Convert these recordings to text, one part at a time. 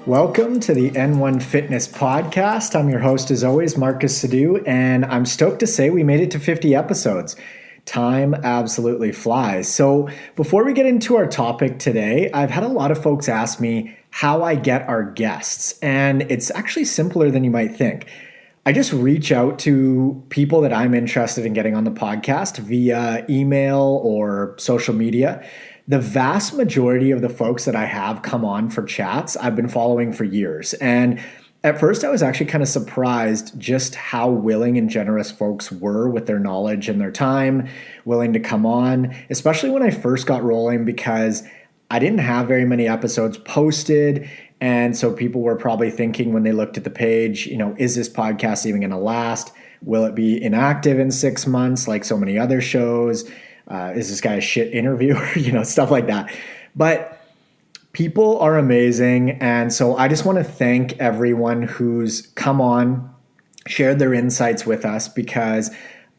Welcome to the N1 Fitness Podcast. I'm your host, as always, Marcus Sadu, and I'm stoked to say we made it to 50 episodes. Time absolutely flies. So before we get into our topic today, I've had a lot of folks ask me how I get our guests, and it's actually simpler than you might think. I just reach out to people that I'm interested in getting on the podcast via email or social media. The vast majority of the folks that I have come on for chats, I've been following for years. And at first, I was actually kind of surprised just how willing and generous folks were with their knowledge and their time, willing to come on, especially when I first got rolling, because I didn't have very many episodes posted. And so people were probably thinking when they looked at the page, is this podcast even going to last? Will it be inactive in 6 months like so many other shows? Is this guy a shit interviewer? Stuff like that. But people are amazing. And so I just want to thank everyone who's come on, shared their insights with us, because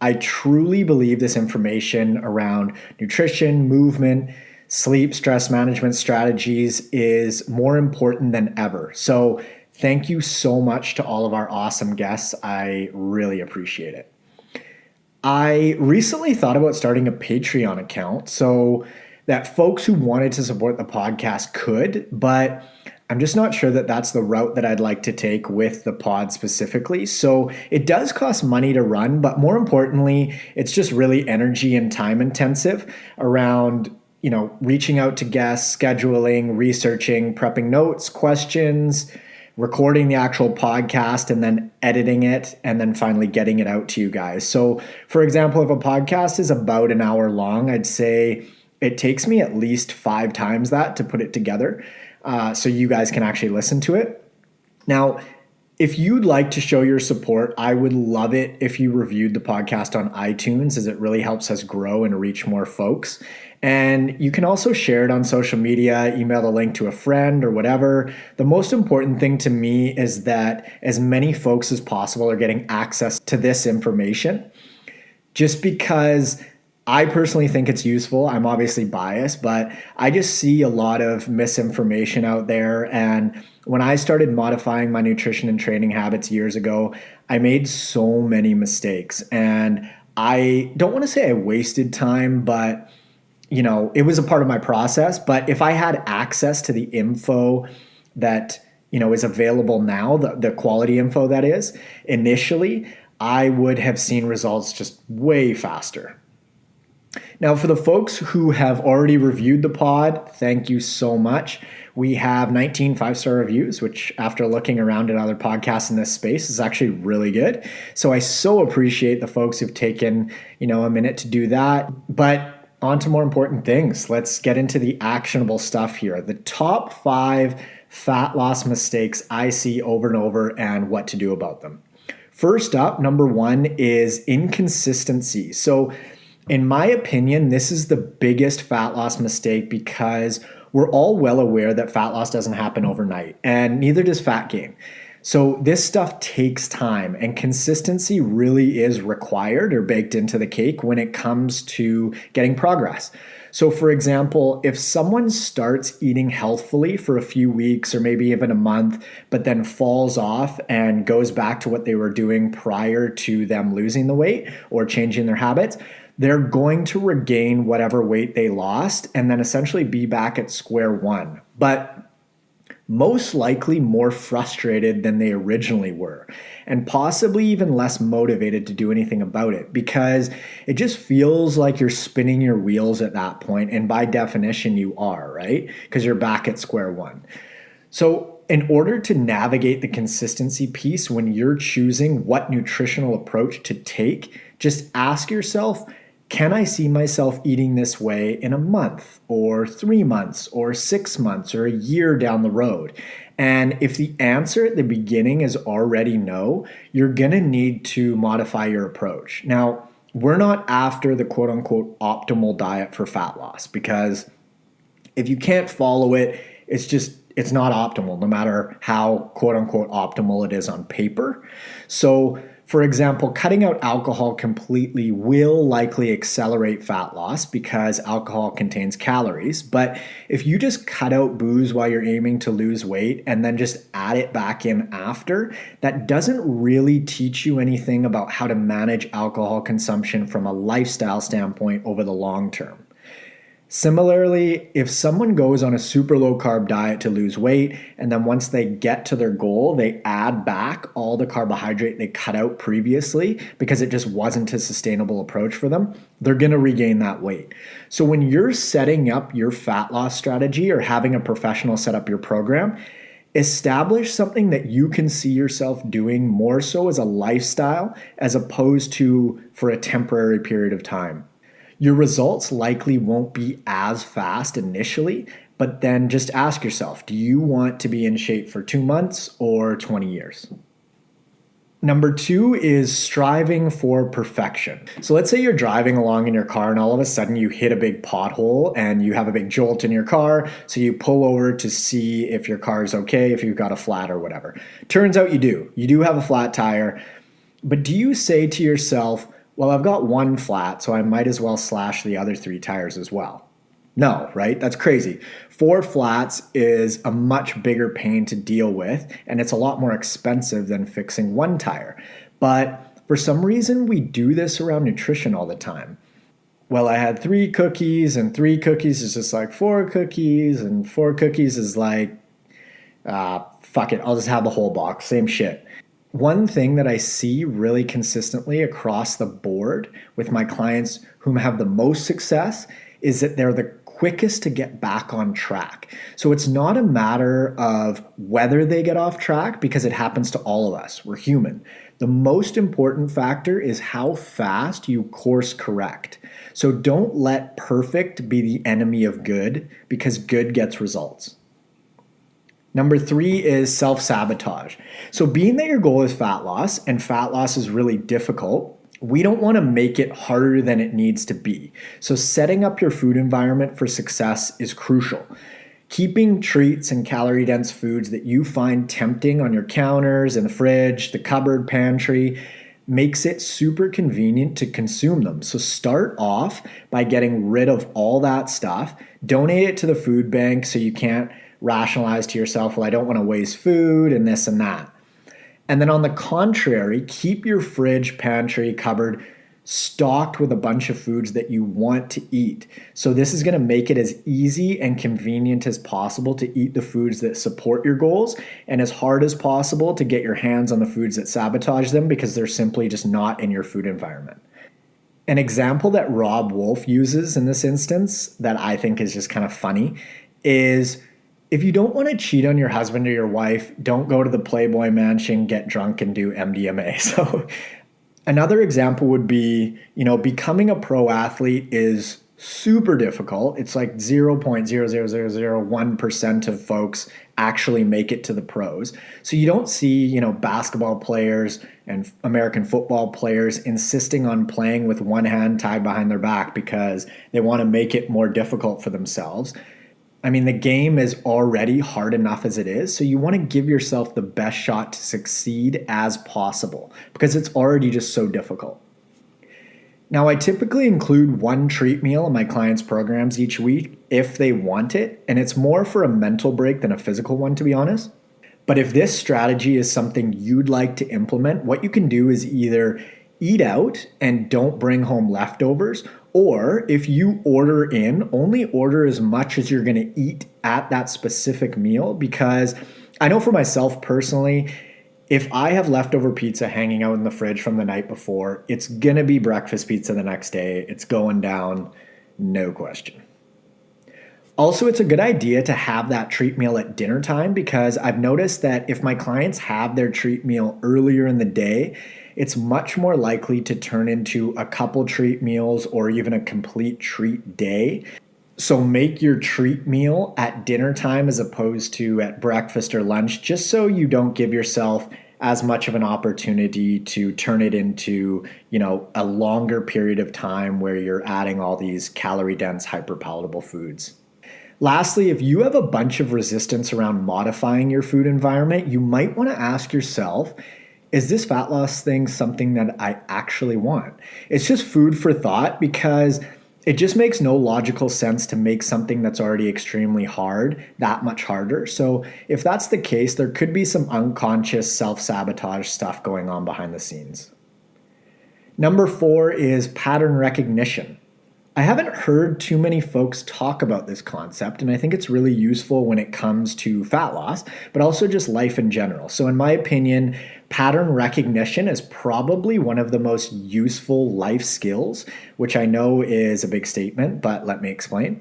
I truly believe this information around nutrition, movement, sleep, stress management strategies is more important than ever. So thank you so much to all of our awesome guests. I really appreciate it. I recently thought about starting a Patreon account so that folks who wanted to support the podcast could, but I'm just not sure that that's the route that I'd like to take with the pod specifically. So it does cost money to run, but more importantly, it's just really energy and time intensive around reaching out to guests, scheduling, researching, prepping notes, questions, recording the actual podcast, and then editing it, and then finally getting it out to you guys. So for example, if a podcast is about an hour long, I'd say it takes me at least 5 times that to put it together so you guys can actually listen to it. Now, if you'd like to show your support, I would love it if you reviewed the podcast on iTunes, as it really helps us grow and reach more folks. And you can also share it on social media, email the link to a friend or whatever. The most important thing to me is that as many folks as possible are getting access to this information. Just because I personally think it's useful. I'm obviously biased, but I just see a lot of misinformation out there. And when I started modifying my nutrition and training habits years ago, I made so many mistakes. And I don't want to say I wasted time, but it was a part of my process. But if I had access to the info that, is available now, the quality info that is, initially, I would have seen results just way faster. Now, for the folks who have already reviewed the pod, thank you so much. We have 19 5-star reviews, which after looking around at other podcasts in this space is actually really good. So I so appreciate the folks who've taken, a minute to do that. But on to more important things. Let's get into the actionable stuff here. The top 5 fat loss mistakes I see over and over and what to do about them. First up, number 1 is inconsistency. So in my opinion, this is the biggest fat loss mistake because we're all well aware that fat loss doesn't happen overnight, and neither does fat gain. So this stuff takes time, and consistency really is required or baked into the cake when it comes to getting progress. So for example, if someone starts eating healthfully for a few weeks or maybe even a month, but then falls off and goes back to what they were doing prior to them losing the weight or changing their habits, they're going to regain whatever weight they lost and then essentially be back at square one. But most likely more frustrated than they originally were, and possibly even less motivated to do anything about it, because it just feels like you're spinning your wheels at that point, and by definition you are, right? Because you're back at square one. So in order to navigate the consistency piece when you're choosing what nutritional approach to take, just ask yourself, can I see myself eating this way in a month or 3 months or 6 months or a year down the road? And if the answer at the beginning is already no, you're going to need to modify your approach. Now, we're not after the quote unquote optimal diet for fat loss, because if you can't follow it, it's not optimal, no matter how quote unquote optimal it is on paper. So For example, cutting out alcohol completely will likely accelerate fat loss because alcohol contains calories. But if you just cut out booze while you're aiming to lose weight and then just add it back in after, that doesn't really teach you anything about how to manage alcohol consumption from a lifestyle standpoint over the long term. Similarly, if someone goes on a super low carb diet to lose weight, and then once they get to their goal, they add back all the carbohydrate they cut out previously because it just wasn't a sustainable approach for them, they're going to regain that weight. So when you're setting up your fat loss strategy or having a professional set up your program, establish something that you can see yourself doing more so as a lifestyle as opposed to for a temporary period of time. Your results likely won't be as fast initially, but then just ask yourself, do you want to be in shape for 2 months or 20 years? Number 2 is striving for perfection. So let's say you're driving along in your car and all of a sudden you hit a big pothole and you have a big jolt in your car. So you pull over to see if your car is okay, if you've got a flat or whatever. Turns out you do. You do have a flat tire. But do you say to yourself, well, I've got one flat, so I might as well slash the other 3 tires as well? No, right? That's crazy. 4 flats is a much bigger pain to deal with, and it's a lot more expensive than fixing 1 tire. But for some reason, we do this around nutrition all the time. Well, I had 3 cookies, and 3 cookies is just like 4 cookies, and 4 cookies is like, fuck it, I'll just have the whole box, same shit. One thing that I see really consistently across the board with my clients whom have the most success is that they're the quickest to get back on track. So it's not a matter of whether they get off track because it happens to all of us. We're human. The most important factor is how fast you course correct. So don't let perfect be the enemy of good because good gets results. Number 3 is self-sabotage. So being that your goal is fat loss, and fat loss is really difficult, we don't want to make it harder than it needs to be. So setting up your food environment for success is crucial. Keeping treats and calorie-dense foods that you find tempting on your counters, in the fridge, the cupboard, pantry, makes it super convenient to consume them. So start off by getting rid of all that stuff. Donate it to the food bank so you can't rationalize to yourself, well, I don't want to waste food and this and that. And then on the contrary, keep your fridge, pantry, cupboard stocked with a bunch of foods that you want to eat. So this is going to make it as easy and convenient as possible to eat the foods that support your goals and as hard as possible to get your hands on the foods that sabotage them because they're simply just not in your food environment. An example that Rob Wolf uses in this instance that I think is just kind of funny is if you don't want to cheat on your husband or your wife, don't go to the Playboy Mansion, get drunk, and do MDMA. So another example would be, becoming a pro athlete is super difficult. It's like 0.00001% of folks actually make it to the pros. So you don't see, basketball players and American football players insisting on playing with one hand tied behind their back because they want to make it more difficult for themselves. I mean, the game is already hard enough as it is, so you want to give yourself the best shot to succeed as possible because it's already just so difficult. Now, I typically include 1 treat meal in my clients' programs each week if they want it, and it's more for a mental break than a physical one, to be honest. But if this strategy is something you'd like to implement, what you can do is either eat out and don't bring home leftovers, or if you order in, only order as much as you're going to eat at that specific meal. Because I know for myself personally, if I have leftover pizza hanging out in the fridge from the night before, it's going to be breakfast pizza the next day. It's going down, no question. Also, it's a good idea to have that treat meal at dinner time because I've noticed that if my clients have their treat meal earlier in the day, it's much more likely to turn into a couple treat meals or even a complete treat day. So make your treat meal at dinner time as opposed to at breakfast or lunch, just so you don't give yourself as much of an opportunity to turn it into, a longer period of time where you're adding all these calorie-dense, hyper-palatable foods. Lastly, if you have a bunch of resistance around modifying your food environment, you might want to ask yourself, is this fat loss thing something that I actually want? It's just food for thought because it just makes no logical sense to make something that's already extremely hard that much harder. So if that's the case, there could be some unconscious self-sabotage stuff going on behind the scenes. Number 4 is pattern recognition. I haven't heard too many folks talk about this concept, and I think it's really useful when it comes to fat loss, but also just life in general. So in my opinion, pattern recognition is probably one of the most useful life skills, which I know is a big statement, but let me explain.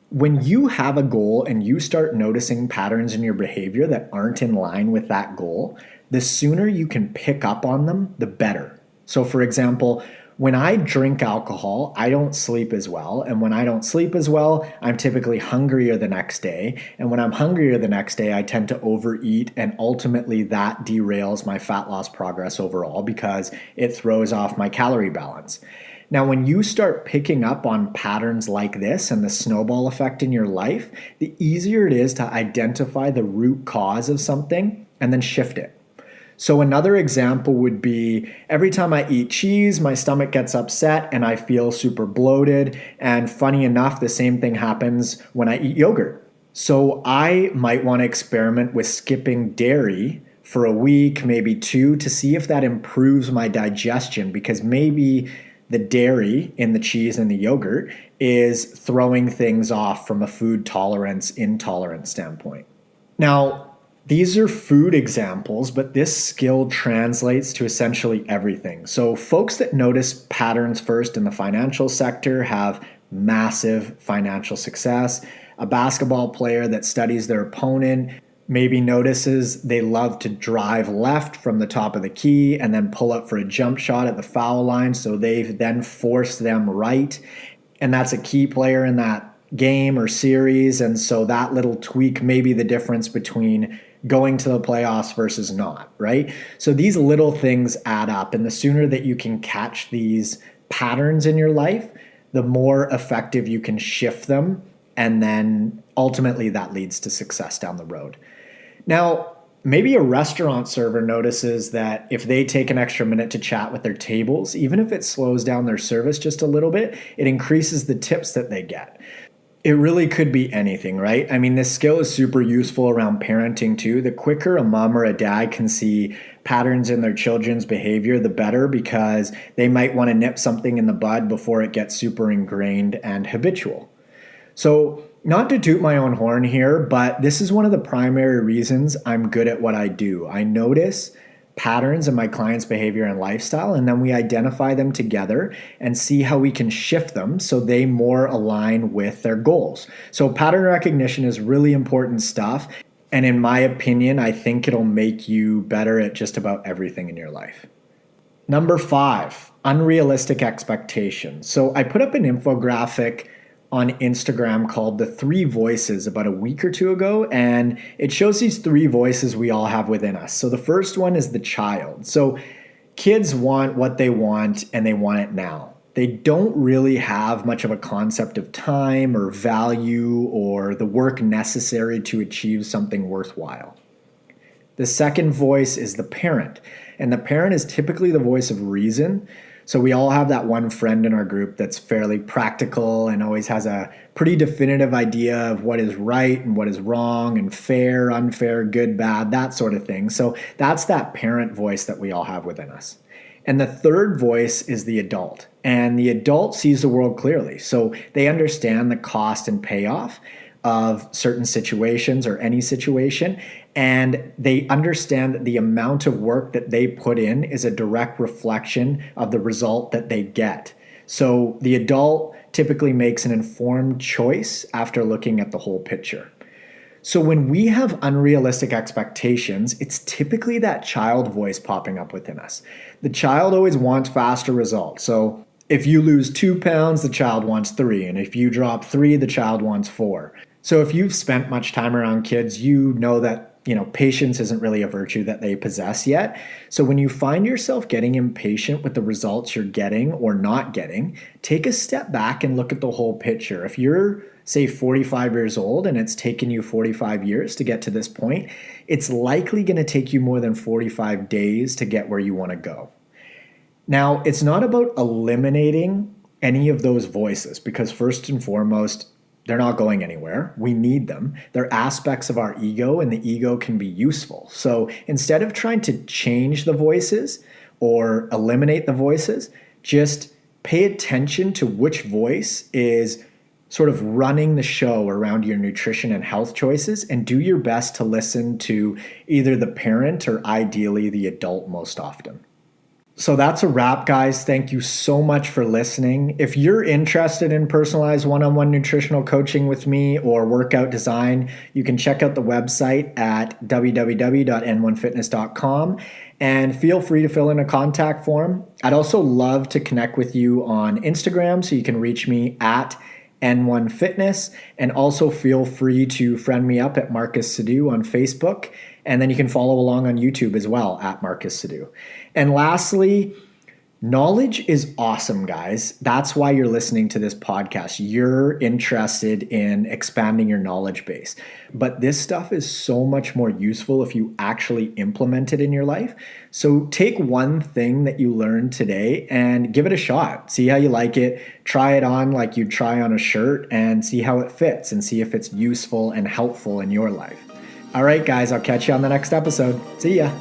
When you have a goal and you start noticing patterns in your behavior that aren't in line with that goal, the sooner you can pick up on them, the better. So for example, when I drink alcohol, I don't sleep as well. And when I don't sleep as well, I'm typically hungrier the next day. And when I'm hungrier the next day, I tend to overeat. And ultimately, that derails my fat loss progress overall because it throws off my calorie balance. Now, when you start picking up on patterns like this and the snowball effect in your life, the easier it is to identify the root cause of something and then shift it. So another example would be every time I eat cheese, my stomach gets upset and I feel super bloated. And funny enough, the same thing happens when I eat yogurt. So I might want to experiment with skipping dairy for a week, maybe 2, to see if that improves my digestion, because maybe the dairy in the cheese and the yogurt is throwing things off from a food tolerance, intolerance standpoint. Now, these are food examples, but this skill translates to essentially everything. So folks that notice patterns first in the financial sector have massive financial success. A basketball player that studies their opponent maybe notices they love to drive left from the top of the key and then pull up for a jump shot at the foul line, so they've then forced them right. And that's a key player in that game or series. And so that little tweak may be the difference between going to the playoffs versus not, right? So these little things add up. And the sooner that you can catch these patterns in your life, the more effective you can shift them. And then ultimately that leads to success down the road. Now, maybe a restaurant server notices that if they take an extra minute to chat with their tables, even if it slows down their service just a little bit, it increases the tips that they get. It really could be anything, right? I mean, this skill is super useful around parenting too. The quicker a mom or a dad can see patterns in their children's behavior, the better, because they might want to nip something in the bud before it gets super ingrained and habitual. So, not to toot my own horn here, but this is one of the primary reasons I'm good at what I do. I notice patterns in my clients' behavior and lifestyle, and then we identify them together and see how we can shift them so they more align with their goals. So pattern recognition is really important stuff. And in my opinion, I think it'll make you better at just about everything in your life. Number 5, unrealistic expectations. So I put up an infographic on Instagram called The 3 Voices about a week or 2 ago, and it shows these 3 voices we all have within us. So the first one is the child. So kids want what they want and they want it now. They don't really have much of a concept of time or value or the work necessary to achieve something worthwhile. The second voice is the parent, and the parent is typically the voice of reason. So we all have that one friend in our group that's fairly practical and always has a pretty definitive idea of what is right and what is wrong and fair, unfair, good, bad, that sort of thing. So that's that parent voice that we all have within us. And the third voice is the adult. And the adult sees the world clearly. So they understand the cost and payoff of certain situations or any situation, and they understand that the amount of work that they put in is a direct reflection of the result that they get. So the adult typically makes an informed choice after looking at the whole picture. So when we have unrealistic expectations, it's typically that child voice popping up within us. The child always wants faster results. So if you lose 2 pounds, the child wants 3. And if you drop 3, the child wants 4. So if you've spent much time around kids, you know that patience isn't really a virtue that they possess yet. So when you find yourself getting impatient with the results you're getting or not getting, take a step back and look at the whole picture. If you're say 45 years old and it's taken you 45 years to get to this point, it's likely going to take you more than 45 days to get where you want to go. Now, it's not about eliminating any of those voices because first and foremost, they're not going anywhere. We need them. They're aspects of our ego, and the ego can be useful. So instead of trying to change the voices or eliminate the voices, just pay attention to which voice is sort of running the show around your nutrition and health choices, and do your best to listen to either the parent or ideally the adult most often. So that's a wrap, guys. Thank you so much for listening. If you're interested in personalized one-on-one nutritional coaching with me or workout design, you can check out the website at www.n1fitness.com and feel free to fill in a contact form. I'd also love to connect with you on Instagram, so you can reach me at N1Fitness, and also feel free to friend me up at Marcus Sadu on Facebook, and then you can follow along on YouTube as well at Marcus Sadu. And lastly, knowledge is awesome, guys. That's why you're listening to this podcast. You're interested in expanding your knowledge base. But this stuff is so much more useful if you actually implement it in your life. So take one thing that you learned today and give it a shot. See how you like it. Try it on like you'd try on a shirt and see how it fits and see if it's useful and helpful in your life. All right, guys, I'll catch you on the next episode. See ya.